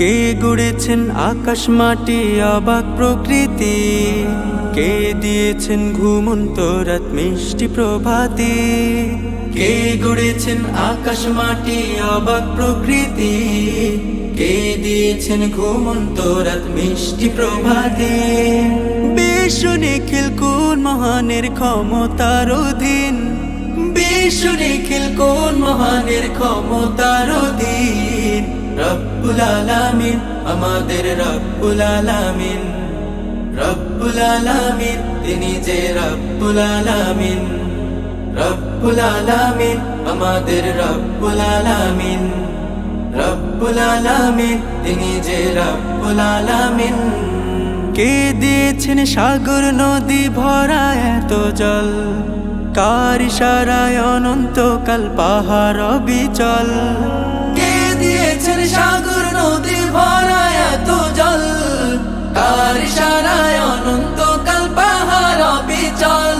কে গড়েছেন আকাশ মাটি অবাক প্রকৃতি, কে দিয়েছেন ঘুমন্ত রাত মিষ্টি প্রভাতে। কে গড়েছেন আকাশ মাটি অবাক প্রকৃতি, কে দিয়েছেন ঘুমন্ত রাত মিষ্টি প্রভাতে। বিশ্ব নিখিল কোন মহানের ক্ষমতার অধীন, বিশ্ব নিখিল কোন মহানের ক্ষমতার অধীন। রব্বুল আলামিন আমাদের রব্বুল আলামিন, রব্বুল আলামিন তিনি যে রব্বুল আলামিন। রব্বুল আলামিন আমাদের রব্বুল আলামিন, রব্বুল আলামিন তিনি যে রব্বুল আলামিন। কে দিয়েছেন সাগর নদী ভরা এত জল, কার ইশারায় অনন্তকাল পাহাড় অবিচল। কে দিয়েছেন সাগর নদী ভরা এত জল, কার ইশারায় অনন্তকাল পাহাড় অবিচল।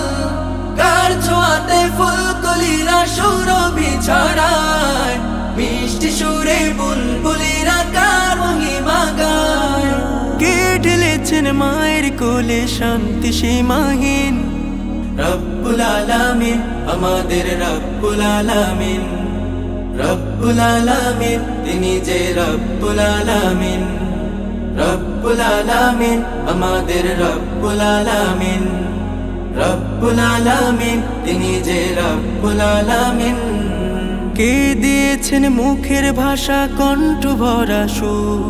কার ছোঁয়াতে ফুলকলিরা সুরভি ছড়ায়, মিষ্টি সুরে বুলবুলিরা কার মহিমা গায়। কে ঢেলেছেন মায়ের কোলে শান্তি সীমাহীন, রব্বুল আলামিন আমাদের রব্বুল আলামিন। রব্বুল আলামিন তিনি যে রব্বুল আলামিন, রব্বুল আলামিন আমাদের রব্বুল আলামিন। রব্বুল আলামিন তিনি যে রব্বুল আলামিন। কে দিয়েছেন মুখের ভাষা কণ্ঠ ভরা সুর,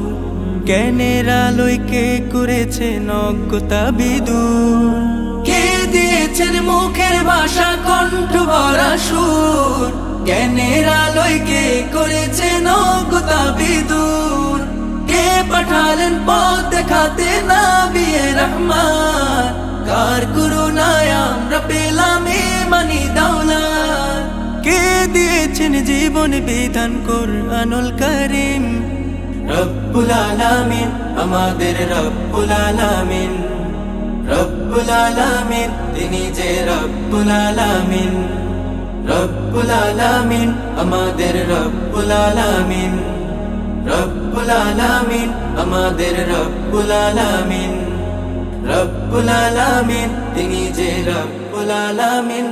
জ্ঞানের আলোয় কে করেছেন অজ্ঞতা বিদূর। কে দিয়েছেন মুখের ভাষা কণ্ঠ ভরা সুর, জ্ঞানের আলোয় কে করেছেন অজ্ঞতা বিদূর। কে পাঠালেন পথ দেখাতে নবিয়ে রহমান, কার করুণায় আমরা পেলাম ইমানি দৌলত। কে দিয়েছেন জীবন বিধান কুরআনুল কারীম, রব্বুল আলামিন আমাদের রব্বুল আলামিন। রব্বুল আলামিন তিনি যে রব্বুল আলামিন, রব্বুল আলামিন আমাদের রব্বুল আলামিন। রব্বুল আলামিন আমাদের রব্বুল আলামিন, রব্বুল আলামিন তিনি যে রব্বুল আলামিন।